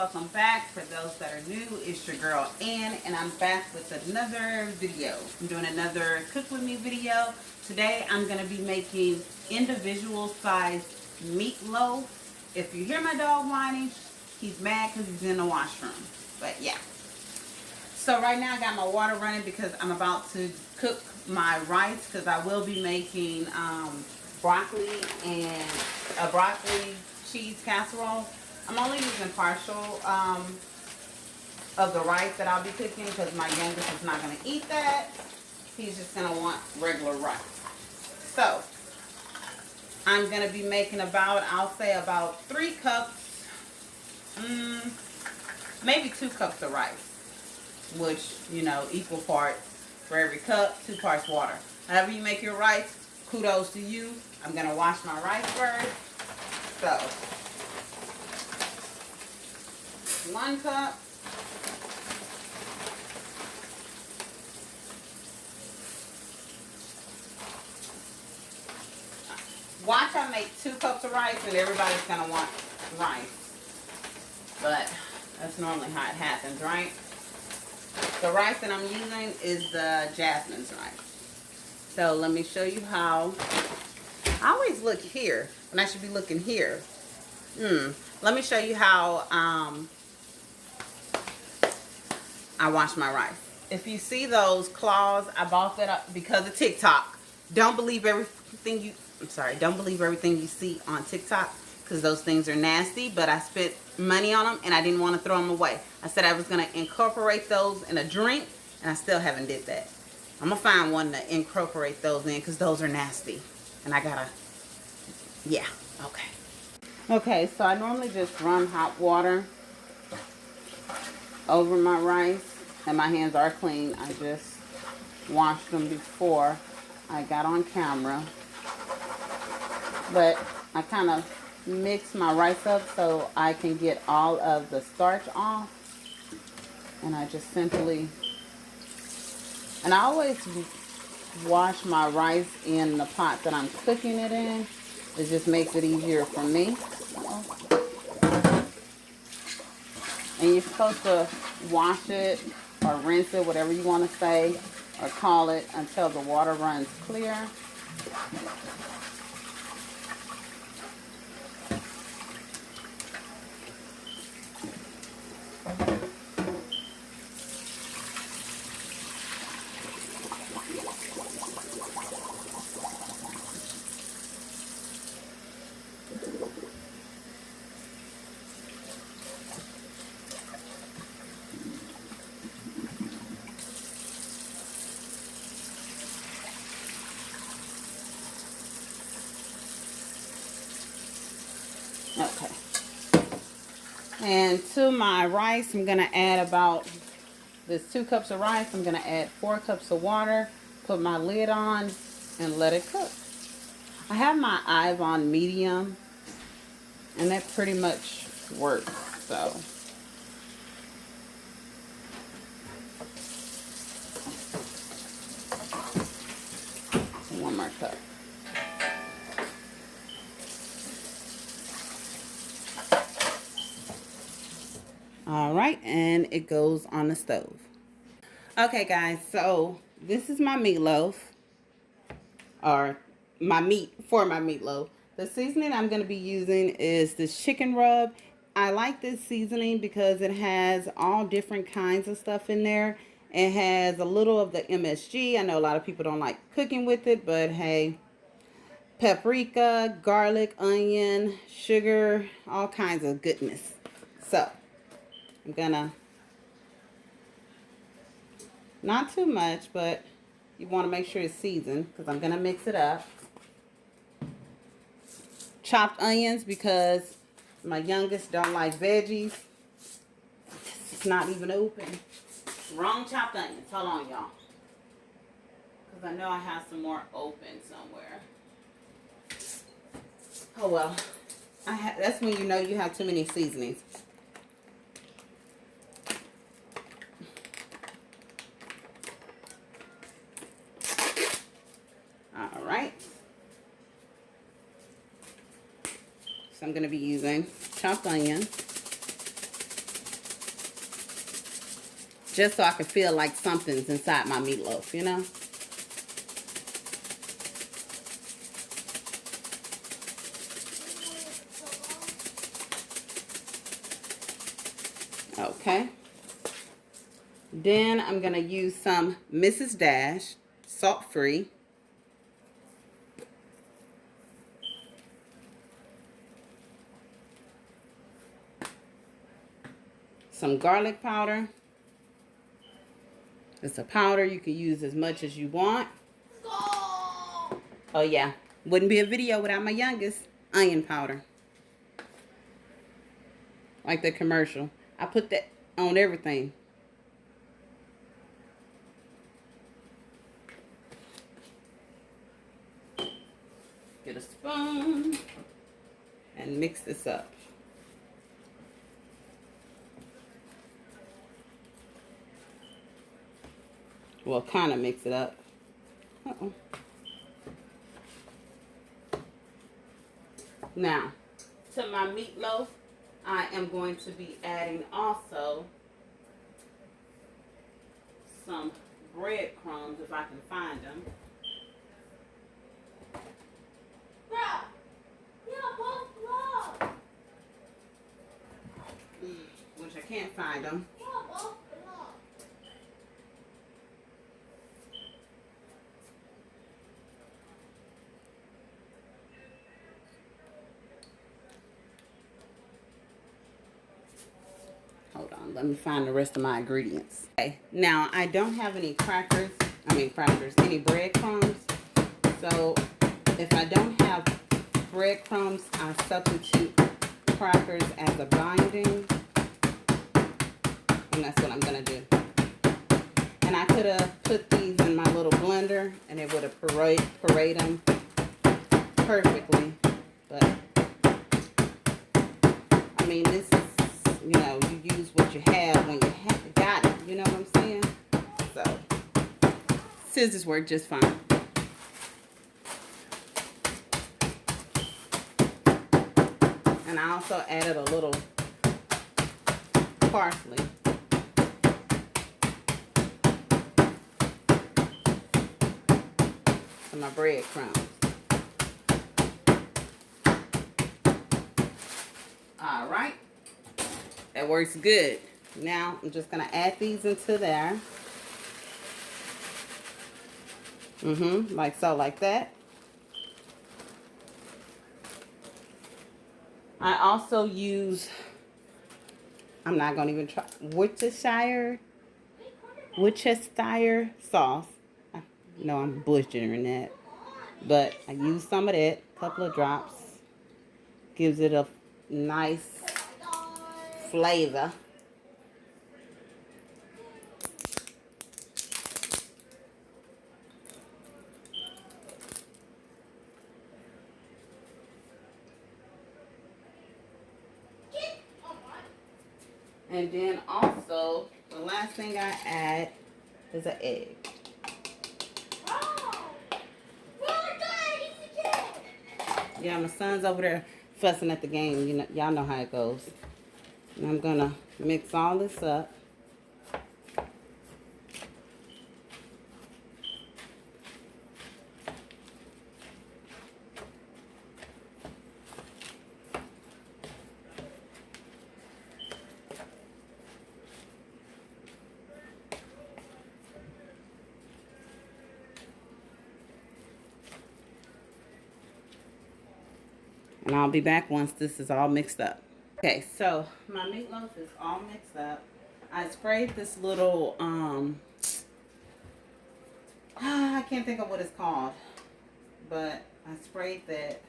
welcome back. For those that are new, it's your girl Ann, and I'm back with another video. I'm doing another cook with me video. Today I'm going to be making individual sized meatloaf. If you hear my dog whining, he's mad because he's in the washroom. But yeah. So right now I got my water running because I'm about to cook my rice, because I will be making broccoli and a broccoli cheese casserole. I'm only using partial of the rice that I'll be cooking because my youngest is not going to eat that. He's just going to want regular rice. So I'm going to be making about, I'll say about 3 cups, maybe 2 cups of rice, which, you know, equal parts for every cup, 2 parts water. However you make your rice, kudos to you. I'm going to wash my rice first. So 1 cup. Watch I make 2 cups of rice and everybody's going to want rice. But that's normally how it happens, right? The rice that I'm using is the Jasmine's rice. So let me show you how. I always look here when I should be looking here. Let me show you how I wash my rice. If you see those claws, I bought that up because of TikTok. Don't believe everything you see on TikTok, because those things are nasty, but I spent money on them and I didn't want to throw them away. I said I was going to incorporate those in a drink, and I still haven't did that. I'm going to find one to incorporate those in, because those are nasty. And I gotta, yeah, okay. Okay, so I normally just run hot water over my rice, and my hands are clean. I just washed them before I got on camera. But I kind of mix my rice up so I can get all of the starch off. And I just simply, and I always wash my rice in the pot that I'm cooking it in. It just makes it easier for me. And you're supposed to wash it or rinse it, whatever you want to say or call it, until the water runs clear. Okay. And to my rice, I'm going to add about this 2 cups of rice. I'm going to add 4 cups of water, put my lid on, and let it cook. I have my eyes on medium, and that pretty much works. So one more cup. Alright, and it goes on the stove. Okay guys, so this is my meatloaf, or my meat for my meatloaf. The seasoning I'm going to be using is this chicken rub. I like this seasoning because it has all different kinds of stuff in there. It has a little of the MSG. I know a lot of people don't like cooking with it, but hey, paprika, garlic, onion, sugar, all kinds of goodness. So I'm gonna, not too much, but you want to make sure it's seasoned, because I'm gonna mix it up. Chopped onions, because my youngest don't like veggies. It's not even open. Wrong chopped onions. Hold on, y'all, because I know I have some more open somewhere. Oh well, that's when you know you have too many seasonings. Alright. So I'm going to be using chopped onion. Just so I can feel like something's inside my meatloaf, you know? Okay. Then I'm going to use some Mrs. Dash, salt-free. Some garlic powder. It's a powder. You can use as much as you want. Oh, yeah. Wouldn't be a video without my youngest. Onion powder. Like the commercial. I put that on everything. Get a spoon and mix this up. Well, kind of mix it up. Uh-oh. Now, to my meatloaf, I am going to be adding also some breadcrumbs if I can find them. Which I can't find them. Hold on, let me find the rest of my ingredients. Okay, now I don't have any any breadcrumbs. So if I don't have breadcrumbs, I substitute crackers as a binding. And that's what I'm gonna do. And I could have put these in my little blender and it would have parade them perfectly. But I mean, this is, you know, you use what you have when you got it. You know what I'm saying? So scissors work just fine. And I also added a little parsley. To my breadcrumbs. All right. That works good. Now I'm just going to add these into there. Like so, like that. I also use, I'm not going to even try, Worcestershire sauce. No, I'm butchering that. But I use some of that, a couple of drops. Gives it a nice flavor. And then also, the last thing I add is an egg. Yeah, my son's over there fussing at the game. You know, y'all know how it goes. And I'm gonna mix all this up. And I'll be back once this is all mixed up. Okay, so my meatloaf is all mixed up. I sprayed this little, I can't think of what it's called. But I sprayed that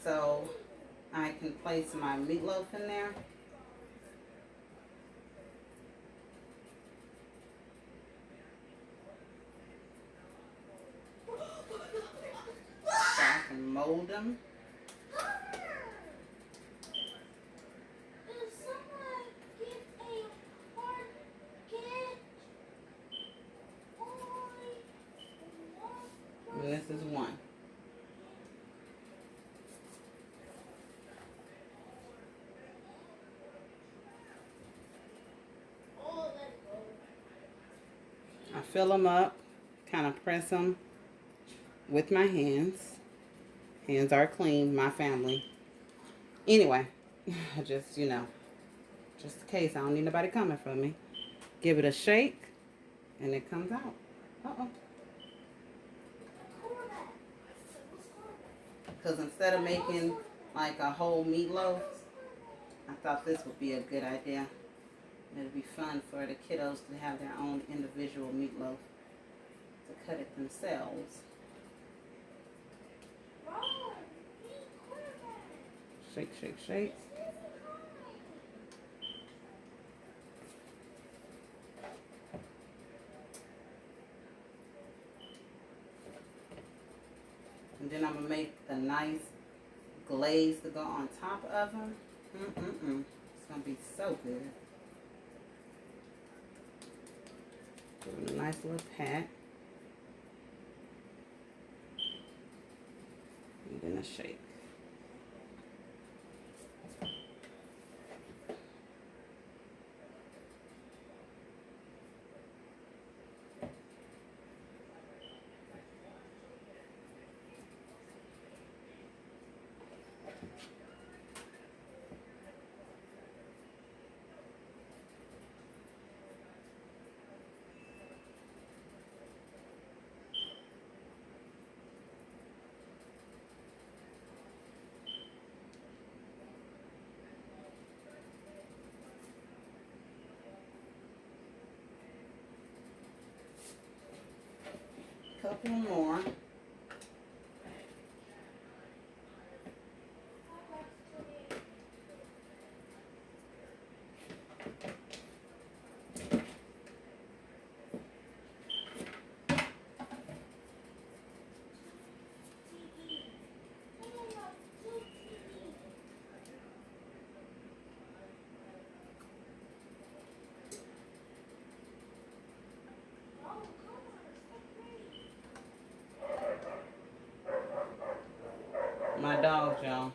so I can place my meatloaf in there. So I can mold them. This is one. fill them up, kind of press them with my hands. Hands are clean, my family. Anyway, I just, just in case I don't need nobody coming for me. Give it a shake, and it comes out. Uh-oh. Because instead of making like a whole meatloaf, I thought this would be a good idea. It'd be fun for the kiddos to have their own individual meatloaf, to cut it themselves. Shake, shake, shake. And then I'm going to make a nice glaze to go on top of them. It's going to be so good. Give it a nice little pat. And then a shake. Couple more. My dogs, y'all.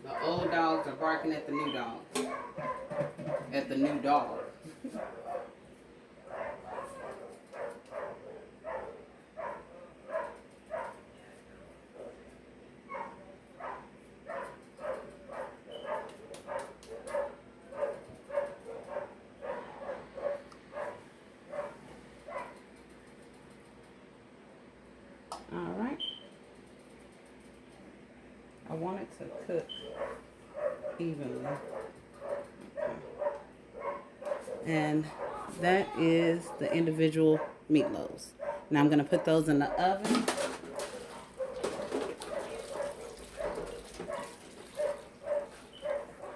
The old dogs are barking at the new dogs. At the new dog. Alright. I want it to cook evenly. Okay. And that is the individual meatloaves. Now I'm going to put those in the oven.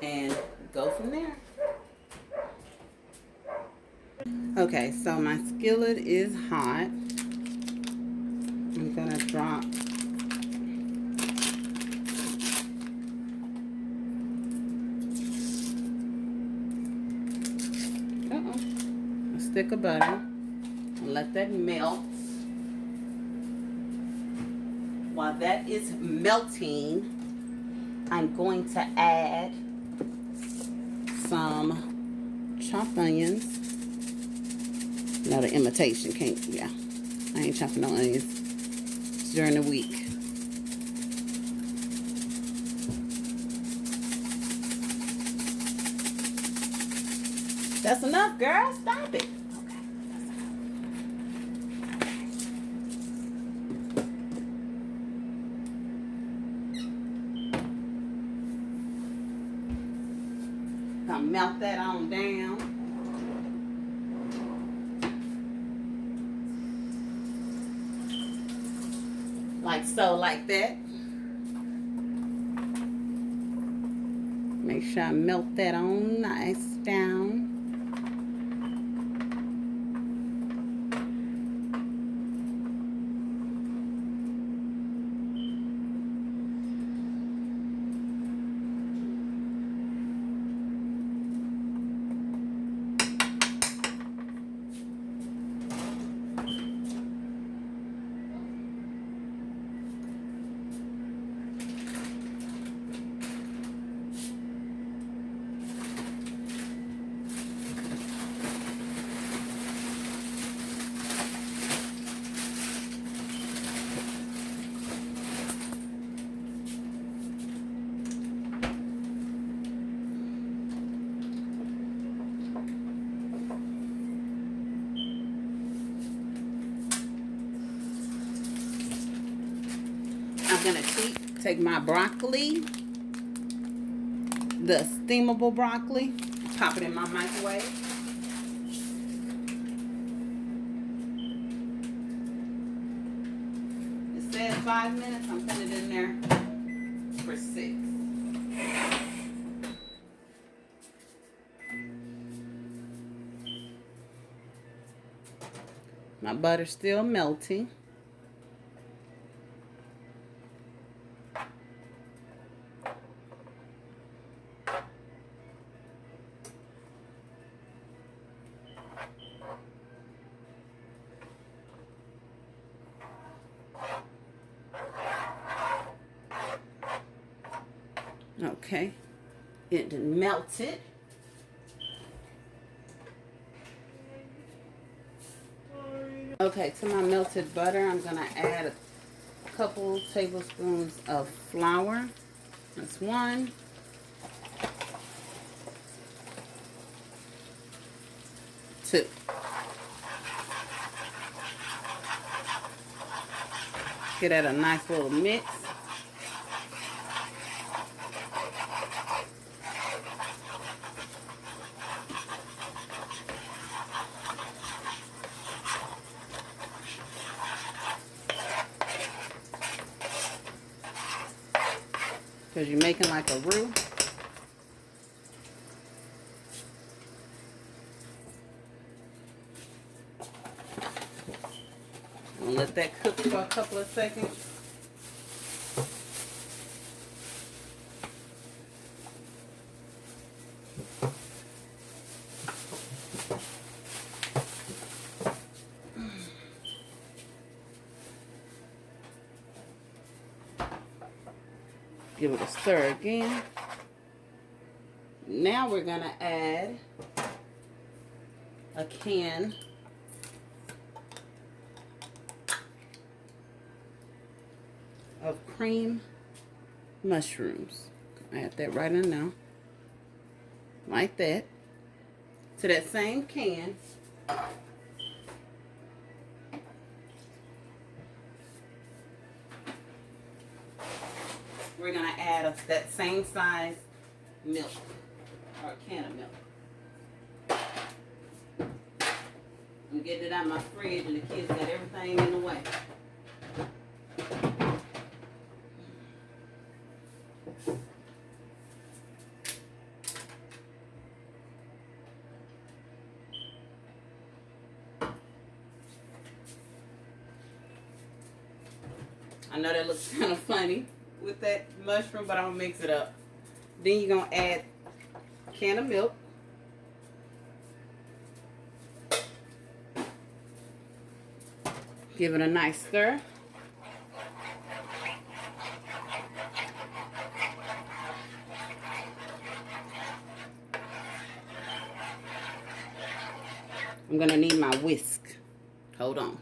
And go from there. Okay, so my skillet is hot. I'm going to drop a stick of butter and let that melt. While that is melting, I'm going to add some chopped onions. No, the imitation can't, yeah. I ain't chopping no onions. It's during the week. That's enough, girl. Stop it. Okay, that's enough. Gonna melt that on down. Like so, like that. Make sure I melt that on nice down. I'm gonna take my broccoli, the steamable broccoli, pop it in my microwave. It says 5 minutes. I'm putting it in there for 6. My butter's still melting. Okay, it melted. Okay, to my melted butter, I'm gonna add a couple tablespoons of flour. That's 1. 2. Get at a nice little mix. Because you're making like a roux. I'm gonna let that cook for a couple of seconds. Give it a stir again. Now we're gonna add a can of cream mushrooms. Add that right in now. Like that. To that same can. We're going to add that same size milk, or a can of milk. I'm getting it out of my fridge and the kids got everything in the way. I know that looks kind of funny with that mushroom, but I'm going to mix it up. Then you're going to add a can of milk. Give it a nice stir. I'm going to need my whisk. Hold on.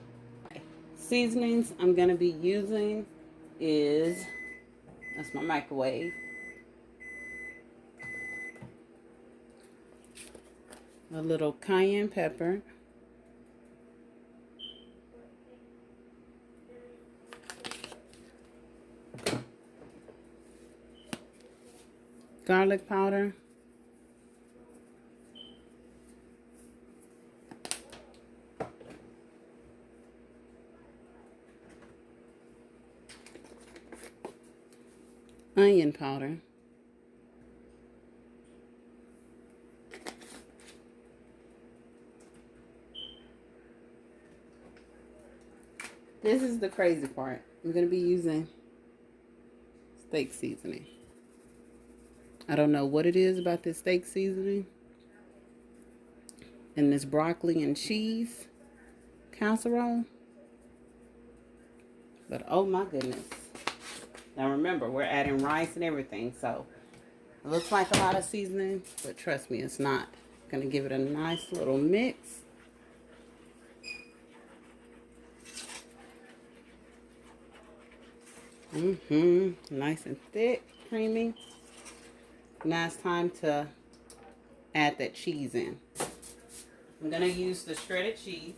Seasonings I'm going to be using is, that's my microwave. A little cayenne pepper. Garlic powder. Onion powder. This is the crazy part. I'm going to be using steak seasoning. I don't know what it is about this steak seasoning and this broccoli and cheese casserole, but oh my goodness. Now remember, we're adding rice and everything, so it looks like a lot of seasoning, but trust me, it's not. Gonna give it a nice little mix. Nice and thick, creamy. Now it's time to add that cheese in. I'm gonna use the shredded cheese.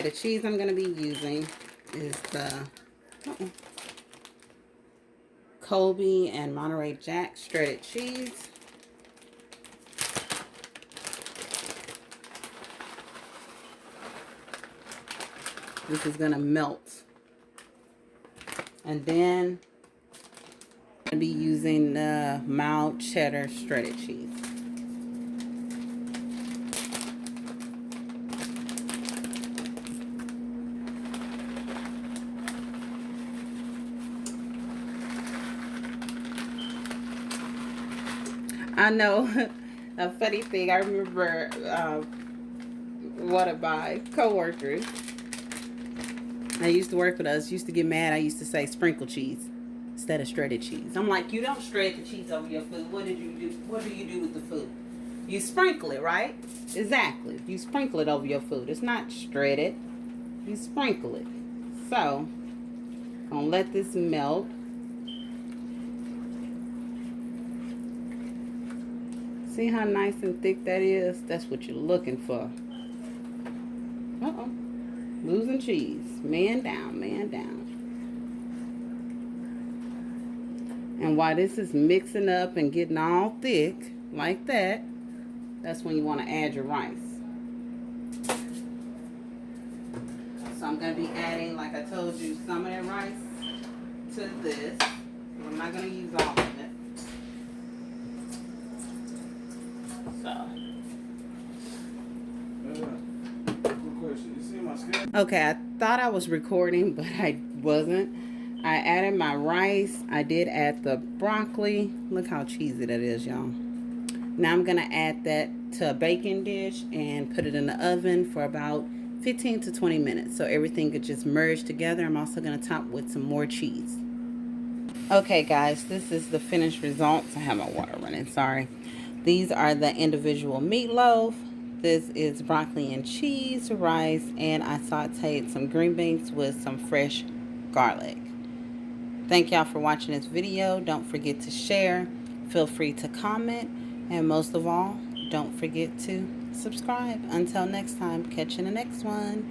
The cheese I'm going to be using is the Colby and Monterey Jack shredded cheese. This is going to melt. And then I'm going to be using the mild cheddar shredded cheese. I know a funny thing. I remember one of my coworkers. I used to work with us. Used to get mad. I used to say sprinkle cheese instead of shredded cheese. I'm like, you don't shred the cheese over your food. What did you do? What do you do with the food? You sprinkle it, right? Exactly. You sprinkle it over your food. It's not shredded. You sprinkle it. So, gonna let this melt. See how nice and thick that is? That's what you're looking for. Uh-oh. Losing cheese. Man down, man down. And while this is mixing up and getting all thick, like that, that's when you want to add your rice. So I'm going to be adding, like I told you, some of that rice to this. I'm not going to use all of it. Okay, I thought I was recording, but I wasn't. I added my rice. I did add the broccoli. Look how cheesy that is, y'all. Now I'm going to add that to a baking dish and put it in the oven for about 15 to 20 minutes. So everything could just merge together. I'm also going to top with some more cheese. Okay, guys, this is the finished results. I have my water running, sorry. These are the individual meatloaf. This is broccoli and cheese, rice, and I sauteed some green beans with some fresh garlic. Thank y'all for watching this video. Don't forget to share. Feel free to comment. And most of all, don't forget to subscribe. Until next time, catch you in the next one.